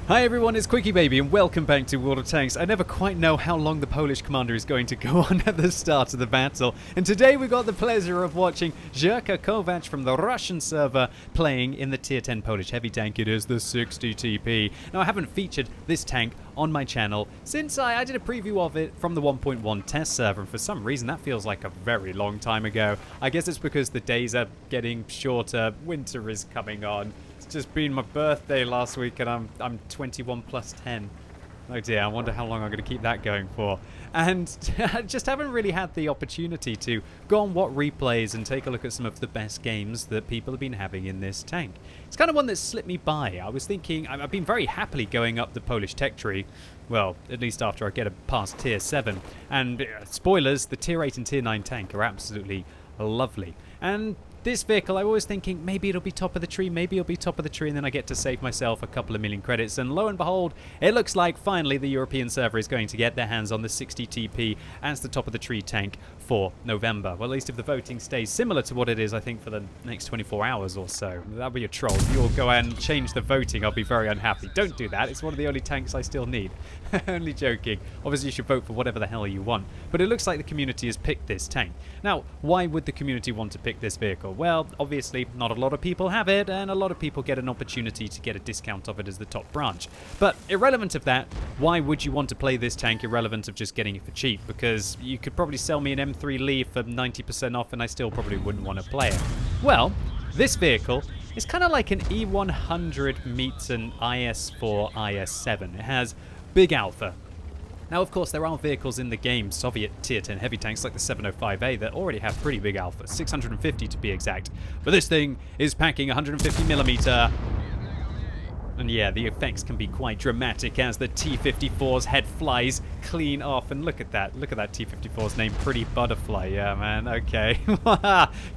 Hi everyone, it's QuickyBaby and welcome back to World of Tanks. I never quite know how long the Polish commander is going to go on at the start of the battle. And today we got the pleasure of watching Djokovic from the Russian server playing in the Tier 10 Polish heavy tank. It is the 60 TP. Now I haven't featured this tank on my channel since I did a preview of it from the 1.1 test server, and for some reason that feels like a very long time ago. I guess it's because the days are getting shorter, winter is coming on. It's just been my birthday last week and I'm 21 plus 10. Oh dear, I wonder how long I'm going to keep that going for. And I just haven't really had the opportunity to go on what replays and take a look at some of the best games that people have been having in this tank. It's kind of one that slipped me by. I was thinking, I've been very happily going up the Polish tech tree. Well, at least after I get past Tier 7. And spoilers, the Tier 8 and Tier 9 tank are absolutely lovely. And this vehicle, I'm always thinking, maybe it'll be top of the tree, maybe it'll be top of the tree, and then I get to save myself a couple of million credits. And lo and behold, it looks like finally the European server is going to get their hands on the 60 TP as the top of the tree tank for November. Well, at least if the voting stays similar to what it is, I think, for the next 24 hours or so. That'll be a troll. If you'll go and change the voting, I'll be very unhappy. Don't do that. It's one of the only tanks I still need. Only joking. Obviously, you should vote for whatever the hell you want. But it looks like the community has picked this tank. Now, why would the community want to pick this vehicle? Well, obviously, not a lot of people have it, and a lot of people get an opportunity to get a discount of it as the top branch. But irrelevant of that, why would you want to play this tank irrelevant of just getting it for cheap? Because you could probably sell me an M3 Lee for 90% off, and I still probably wouldn't want to play it. Well, this vehicle is kind of like an E100 meets an IS-4, IS-7. It has big alpha. Now, of course, there are vehicles in the game, Soviet Tier 10 heavy tanks like the 705A, that already have pretty big alpha, 650 to be exact. But this thing is packing 150mm. And yeah, the effects can be quite dramatic as the T-54's head flies clean off. And look at that T-54's name, Pretty Butterfly. Yeah, man, okay.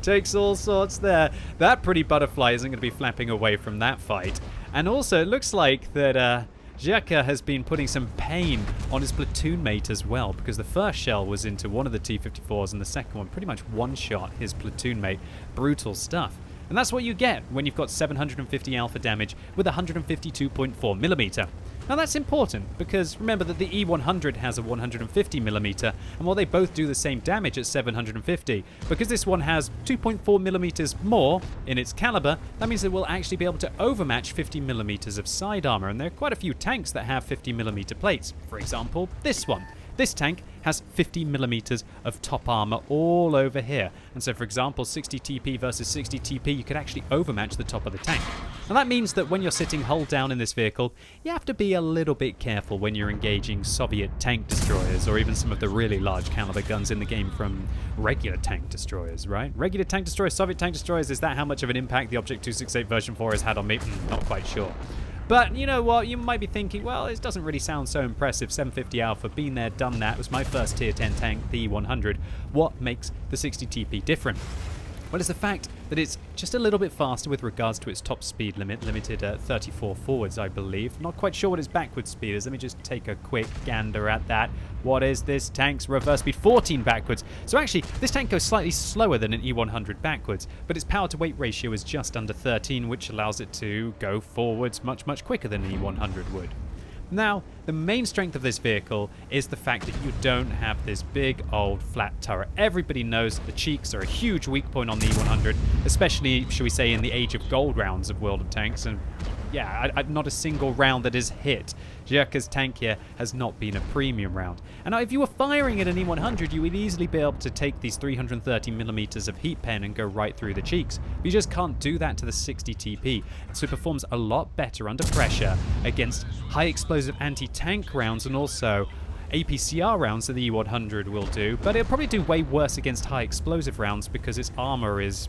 Takes all sorts there. That Pretty Butterfly isn't going to be flapping away from that fight. And also, it looks like that Djokovic has been putting some pain on his platoon mate as well, because the first shell was into one of the T-54s and the second one pretty much one-shot his platoon mate. Brutal stuff. And that's what you get when you've got 750 alpha damage with 152.4mm. Now that's important, because remember that the E100 has a 150mm, and while they both do the same damage at 750, because this one has 2.4mm more in its caliber, that means it will actually be able to overmatch 50mm of side armor, and there are quite a few tanks that have 50mm plates. For example, this one. This tank has 50mm of top armor all over here. And so, for example, 60 TP versus 60 TP, you could actually overmatch the top of the tank. And that means that when you're sitting hull down in this vehicle, you have to be a little bit careful when you're engaging Soviet tank destroyers, or even some of the really large caliber guns in the game from regular tank destroyers, right? Regular tank destroyers, Soviet tank destroyers, is that how much of an impact the Object 268 version 4 has had on me? Not quite sure. But you know what, you might be thinking, well, it doesn't really sound so impressive. 750 alpha, been there, done that. It was my first tier 10 tank, the E100. What makes the 60 TP different? Well, it's the fact that it's just a little bit faster with regards to its top speed limit, limited at 34 forwards, I believe. Not quite sure what its backward speed is. Let me just take a quick gander at that. What is this tank's reverse speed? 14 backwards. So actually, this tank goes slightly slower than an E100 backwards, but its power to weight ratio is just under 13, which allows it to go forwards much, much quicker than an E100 would. Now, the main strength of this vehicle is the fact that you don't have this big old flat turret. Everybody knows that the cheeks are a huge weak point on the E100, especially, shall we say, in the age of gold rounds of World of Tanks. And yeah, not a single round that is hit. Djokovic's tank here has not been a premium round. And now, if you were firing at an E100, you would easily be able to take these 330mm of heat pen and go right through the cheeks. But you just can't do that to the 60 TP. So it performs a lot better under pressure against high explosive anti-tank rounds, and also APCR rounds that the E100 will do, but it'll probably do way worse against high explosive rounds because its armor is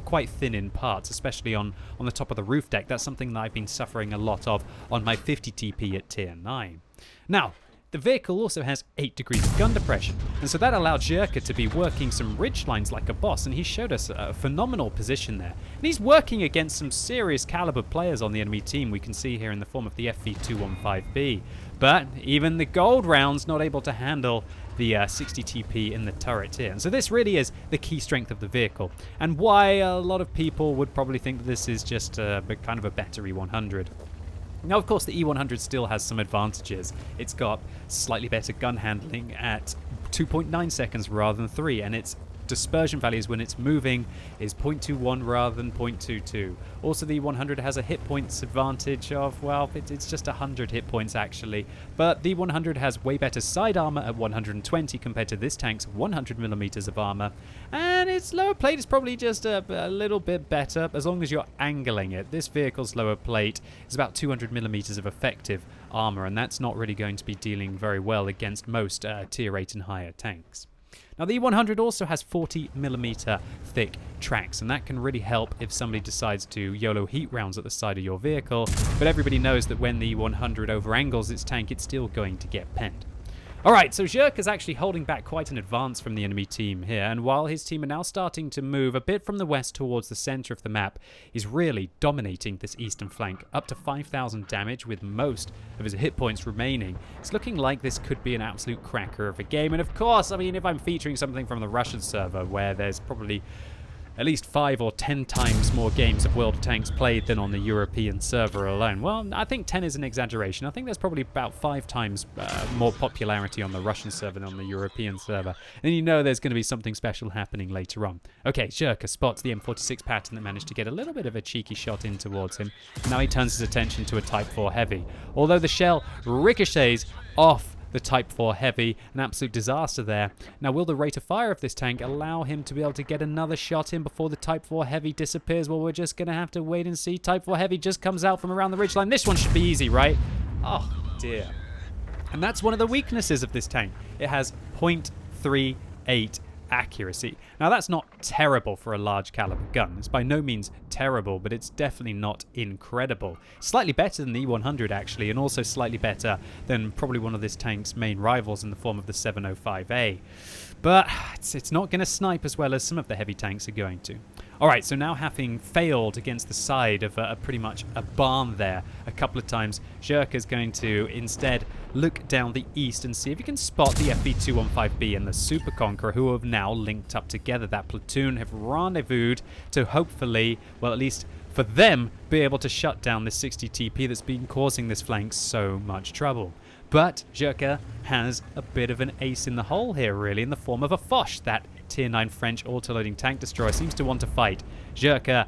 quite thin in parts, especially on the top of the roof deck. That's something that I've been suffering a lot of on my 50 TP at tier 9. Now, the vehicle also has 8 degrees of gun depression, and so that allowed Djokovic to be working some ridge lines like a boss, and he showed us a phenomenal position there. And he's working against some serious caliber players on the enemy team, we can see here in the form of the FV215B. But even the gold rounds not able to handle the 60 TP in the turret here. And so this really is the key strength of the vehicle, and why a lot of people would probably think that this is just kind of a better E100. Now, of course, the E100 still has some advantages. It's got slightly better gun handling at 2.9 seconds rather than 3, and its dispersion values when it's moving is 0.21 rather than 0.22. Also, the E100 has a hit points advantage of, well, it's just 100 hit points actually, but the E100 has way better side armor at 120 compared to this tank's 100 millimeters of armor, and its lower plate is probably just a little bit better as long as you're angling it. This vehicle's lower plate is about 200 millimeters of effective armor, and that's not really going to be dealing very well against most tier 8 and higher tanks. Now, the E100 also has 40mm thick tracks, and that can really help if somebody decides to YOLO heat rounds at the side of your vehicle, but everybody knows that when the E100 overangles its tank, it's still going to get penned. Alright, so Zherka is actually holding back quite an advance from the enemy team here, and while his team are now starting to move a bit from the west towards the center of the map, he's really dominating this eastern flank, up to 5,000 damage with most of his hit points remaining. It's looking like this could be an absolute cracker of a game, and of course, I mean, if I'm featuring something from the Russian server where there's probably at least 5 or 10 times more games of World of Tanks played than on the European server alone. Well, I think 10 is an exaggeration. I think there's probably about 5 times more popularity on the Russian server than on the European server. And you know there's going to be something special happening later on. Okay, Zherka spots the M46 pattern that managed to get a little bit of a cheeky shot in towards him. Now he turns his attention to a Type 4 Heavy. Although the shell ricochets off the Type 4 Heavy, an absolute disaster there. Now, will the rate of fire of this tank allow him to be able to get another shot in before the Type 4 Heavy disappears? Well, we're just going to have to wait and see. Type 4 Heavy just comes out from around the ridgeline. This one should be easy, right? Oh, dear. And that's one of the weaknesses of this tank. It has 0.38 accuracy. Now, that's not terrible for a large caliber gun. It's by no means terrible, but it's definitely not incredible. Slightly better than the E100 actually, and also slightly better than probably one of this tank's main rivals in the form of the 705A. But it's not going to snipe as well as some of the heavy tanks are going to. Alright, so now having failed against the side of pretty much a barn there a couple of times, Zherka is going to instead look down the east and see if he can spot the FV215B and the Super Conqueror, who have now linked up together. That platoon have rendezvoused to hopefully, well, at least for them, be able to shut down this 60 TP that's been causing this flank so much trouble. But Zherka has a bit of an ace in the hole here, really, in the form of a Foch. That Tier 9 French autoloading tank destroyer seems to want to fight. Zherka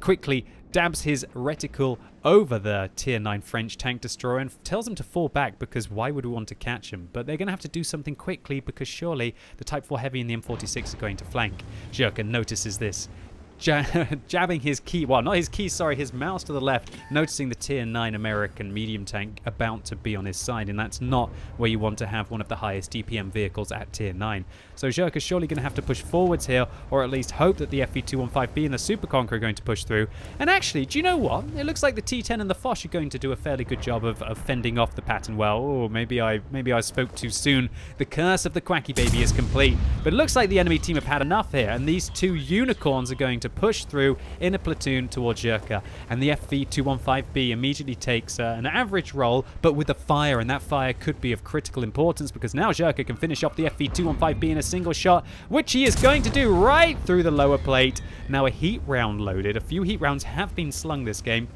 quickly dabs his reticle over the Tier 9 French tank destroyer and tells him to fall back, because why would we want to catch him? But they're going to have to do something quickly, because surely the Type 4 Heavy and the M46 are going to flank. Zherka notices this, jabbing his key, well, not his key, sorry, his mouse to the left, noticing the Tier 9 American medium tank about to be on his side, and that's not where you want to have one of the highest DPM vehicles at Tier 9. So Zherka's surely going to have to push forwards here, or at least hope that the FV215B and the Super Conqueror are going to push through. And actually, do you know what? It looks like the T10 and the Foch are going to do a fairly good job of fending off the pattern well. Oh, maybe I spoke too soon. The curse of the QuickyBaby is complete. But it looks like the enemy team have had enough here, and these two unicorns are going to push through in a platoon towards Zherka, and the FV215B immediately takes an average roll, but with a fire, and that fire could be of critical importance, because now Zherka can finish off the FV215B in a single shot, which he is going to do right through the lower plate. Now a heat round loaded. A few heat rounds have been slung this game,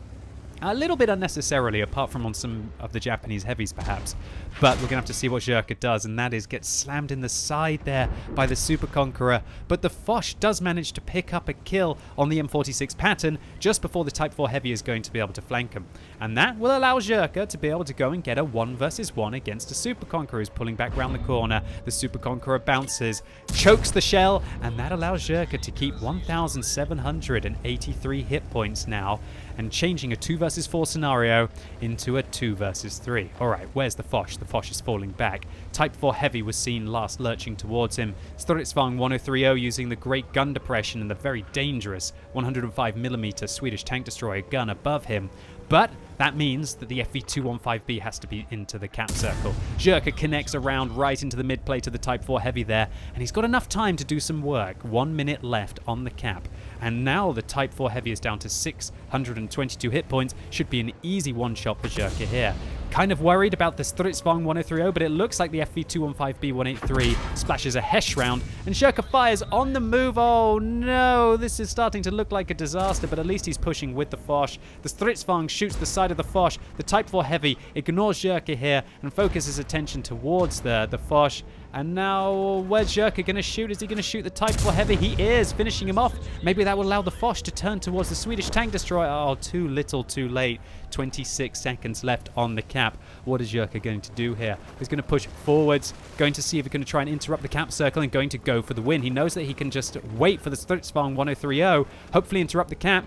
a little bit unnecessarily, apart from on some of the Japanese heavies perhaps. But we're going to have to see what Zherka does, and that is get slammed in the side there by the Super Conqueror. But the Foch does manage to pick up a kill on the M46 pattern just before the Type 4 Heavy is going to be able to flank him. And that will allow Zherka to be able to go and get a 1 versus 1 against a Super Conqueror who's pulling back round the corner. The Super Conqueror bounces, chokes the shell, and that allows Zherka to keep 1,783 hit points now, and changing a 2 versus 4 scenario into a 2 versus 3. Alright, where's the Foch? The Foch is falling back. Type 4 Heavy was seen last lurching towards him. Stridsvagn 1030 using the great gun depression and the very dangerous 105mm Swedish tank destroyer gun above him. But that means that the FV215B has to be into the cap circle. Zherka connects around right into the mid plate of the Type 4 Heavy there, and he's got enough time to do some work. 1 minute left on the cap. And now the Type 4 Heavy is down to 622 hit points. Should be an easy one-shot for Zherka here. Kind of worried about this Stridsvang 1030, but it looks like the FV215B183 splashes a Hesh round, and Zherka fires on the move. Oh no, this is starting to look like a disaster, but at least he's pushing with the Foch. The Stridsvang shoots the side of the Foch. The Type 4 Heavy ignores Zherka here and focuses attention towards the Foch. And now, where's Zherka going to shoot? Is he going to shoot the Type 4 Heavy? He is, finishing him off. Maybe that will allow the Foch to turn towards the Swedish tank destroyer. Oh, too little, too late. 26 seconds left on the cap. What is Zherka going to do here? He's going to push forwards, going to see if he's going to try and interrupt the cap circle and going to go for the win. He knows that he can just wait for the Stridsvang 1030, hopefully interrupt the cap.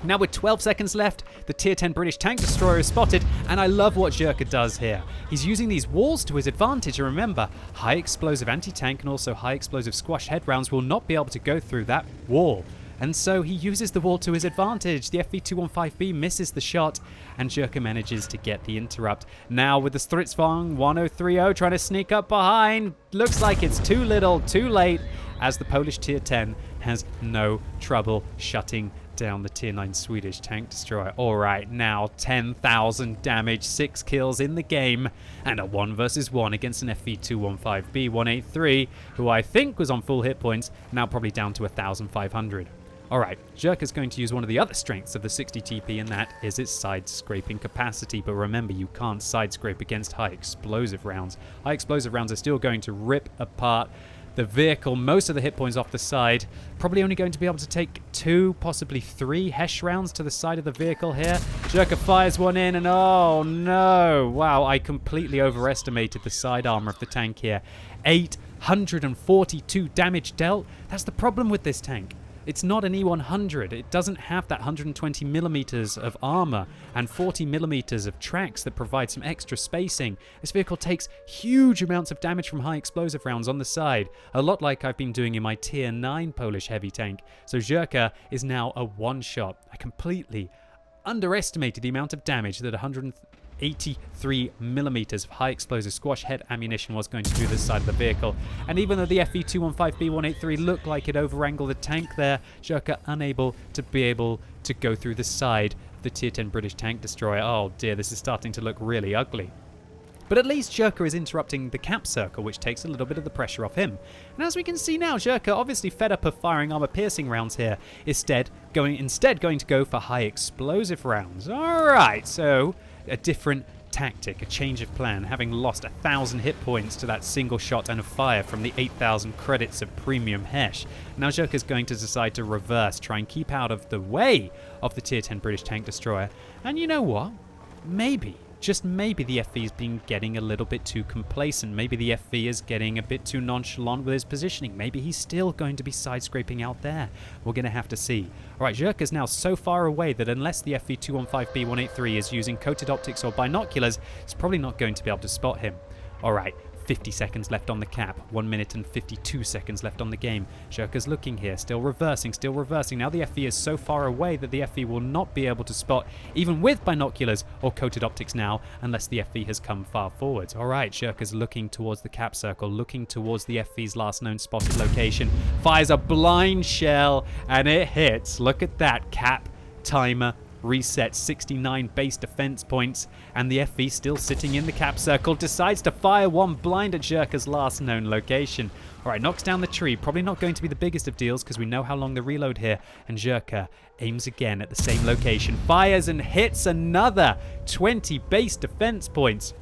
Now with 12 seconds left, the Tier 10 British tank destroyer is spotted, and I love what Zherka does here. He's using these walls to his advantage, and remember, high explosive anti-tank and also high explosive squash head rounds will not be able to go through that wall. And so he uses the wall to his advantage. The FV215B misses the shot, and Zherka manages to get the interrupt. Now with the Stridsvang 1030 trying to sneak up behind. Looks like it's too little, too late, as the Polish Tier 10 has no trouble shutting down the Tier 9 Swedish tank destroyer. Alright, now 10,000 damage, 6 kills in the game, and a 1 versus 1 against an FV215B183, who I think was on full hit points, now probably down to 1,500. Alright, Zherka's going to use one of the other strengths of the 60 TP, and that is its side-scraping capacity. But remember, you can't side-scrape against high explosive rounds. High explosive rounds are still going to rip apart the vehicle, most of the hit points off the side. Probably only going to be able to take 2, possibly 3 Hesh rounds to the side of the vehicle here. Zherka fires one in, and oh no! Wow, I completely overestimated the side armor of the tank here. 842 damage dealt. That's the problem with this tank. It's not an E100. It doesn't have that 120 millimeters of armor and 40 millimeters of tracks that provide some extra spacing. This vehicle takes huge amounts of damage from high explosive rounds on the side, a lot like I've been doing in my Tier 9 Polish heavy tank. So Zherka is now a one-shot. I completely underestimated the amount of damage that 183 millimeters of high explosive squash head ammunition was going to do this side of the vehicle. And even though the FV215B183 looked like it overangled the tank there, Zherka unable to be able to go through the side of the Tier 10 British tank destroyer. Oh dear, this is starting to look really ugly. But at least Zherka is interrupting the cap circle, which takes a little bit of the pressure off him. And as we can see now, Zherka, obviously fed up of firing armor-piercing rounds here, instead going to go for high explosive rounds. Alright, so a different tactic, a change of plan, having lost 1,000 hit points to that single shot and a fire from the 8,000 credits of premium Hesh. Now Zherka's going to decide to reverse, try and keep out of the way of the Tier 10 British tank destroyer. And you know what? Maybe, just maybe, the FV's been getting a little bit too complacent. Maybe the FV is getting a bit too nonchalant with his positioning. Maybe he's still going to be side-scraping out there. We're going to have to see. Alright, Zherka's now so far away that unless the FV215B183 is using coated optics or binoculars, it's probably not going to be able to spot him. Alright, 50 seconds left on the cap, 1 minute and 52 seconds left on the game. Zherka's looking here, still reversing, still reversing. Now the FV is so far away that the FV will not be able to spot, even with binoculars or coated optics now, unless the FV has come far forwards. Alright, Zherka's looking towards the cap circle, looking towards the FV's last known spotted location, fires a blind shell, and it hits. Look at that, cap timer resets, 69 base defense points, and the FV, still sitting in the cap circle, decides to fire one blind at Zherka's last known location. Alright, knocks down the tree, probably not going to be the biggest of deals because we know how long the reload here, and Zherka aims again at the same location, fires and hits another 20 base defense points.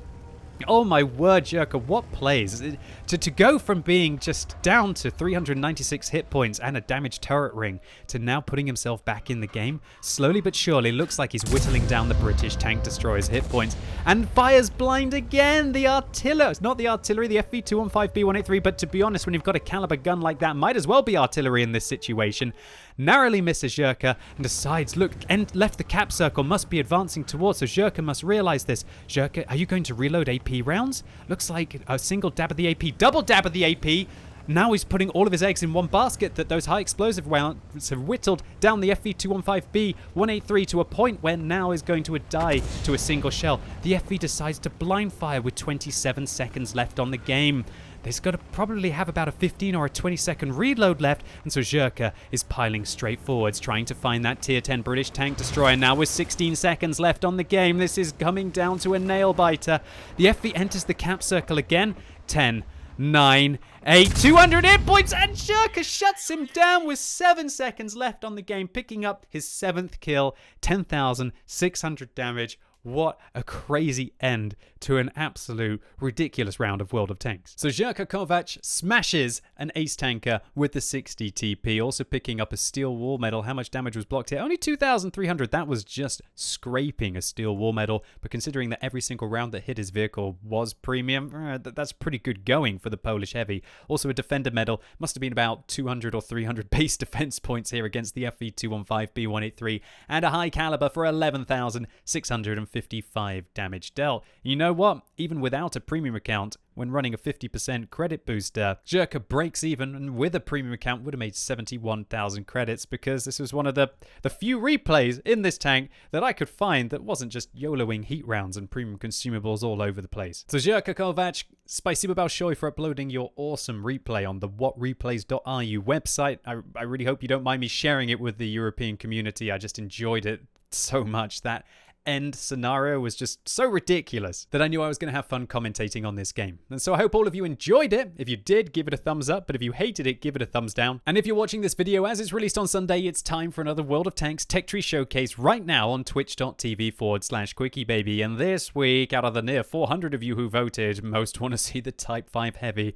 Oh my word, Zherka, what plays? To go from being just down to 396 hit points and a damaged turret ring to now putting himself back in the game, slowly but surely looks like he's whittling down the British tank destroyer's hit points, and fires blind again. The artillery, it's not the artillery, the FV215B183, but to be honest, when you've got a caliber gun like that, might as well be artillery in this situation. Narrowly misses Zherka and decides, look, and left the cap circle, must be advancing towards, so Zherka must realize this. Zherka, are you going to reload AP rounds? Looks like a single dab of the AP, double dab of the AP. Now he's putting all of his eggs in one basket, that those high explosive rounds have whittled down the FV215B183 to a point where now is going to die to a single shell. The FV decides to blind fire with 27 seconds left on the game. There's got to probably have about a 15 or a 20-second reload left, and so Zherka is piling straight forwards, trying to find that tier 10 British tank destroyer. Now with 16 seconds left on the game, this is coming down to a nail-biter. The FV enters the cap circle again. 10, 9, 8, 200 hit points, and Zherka shuts him down with 7 seconds left on the game, picking up his 7th kill, 10,600 damage. What a crazy end to an absolute ridiculous round of World of Tanks. So Djokovic smashes an ace tanker with the 60 TP, also picking up a steel wall medal. How much damage was blocked here? Only 2,300. That was just scraping a steel wall medal, but considering that every single round that hit his vehicle was premium, that's pretty good going for the Polish heavy. Also a defender medal, must have been about 200 or 300 base defense points here against the FV215 B183, and a high caliber for 11,655 damage dealt. You know what? Even without a premium account, when running a 50% credit booster, Zherka breaks even, and with a premium account would have made 71,000 credits, because this was one of the few replays in this tank that I could find that wasn't just YOLOing heat rounds and premium consumables all over the place. So Djokovic, spasibo большое for uploading your awesome replay on the whatreplays.ru website. I really hope you don't mind me sharing it with the European community. I just enjoyed it so much. That end scenario was just so ridiculous that I knew I was going to have fun commentating on this game. And so I hope all of you enjoyed it. If you did, give it a thumbs up, but if you hated it, give it a thumbs down. And if you're watching this video as it's released on Sunday, it's time for another World of Tanks Tech Tree Showcase right now on twitch.tv/QuickyBaby. And this week, out of the near 400 of you who voted, most want to see the Type 5 Heavy.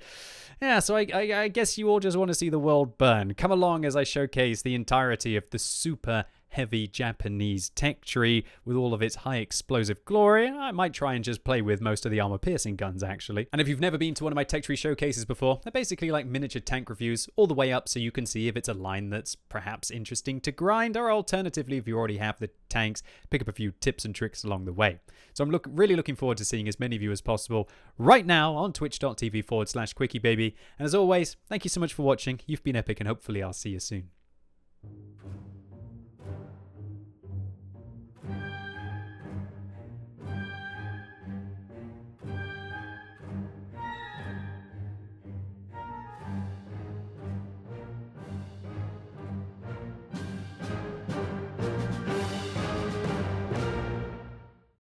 Yeah, so I guess you all just want to see the world burn. Come along as I showcase the entirety of the super heavy Japanese tech tree with all of its high explosive glory. I might try and just play with most of the armor piercing guns, actually. And if you've never been to one of my tech tree showcases before, they're basically like miniature tank reviews all the way up, so you can see if it's a line that's perhaps interesting to grind, or alternatively, if you already have the tanks, pick up a few tips and tricks along the way. So I'm really looking forward to seeing as many of you as possible right now on twitch.tv/QuickyBaby. And as always, thank you so much for watching. You've been epic, and hopefully I'll see you soon.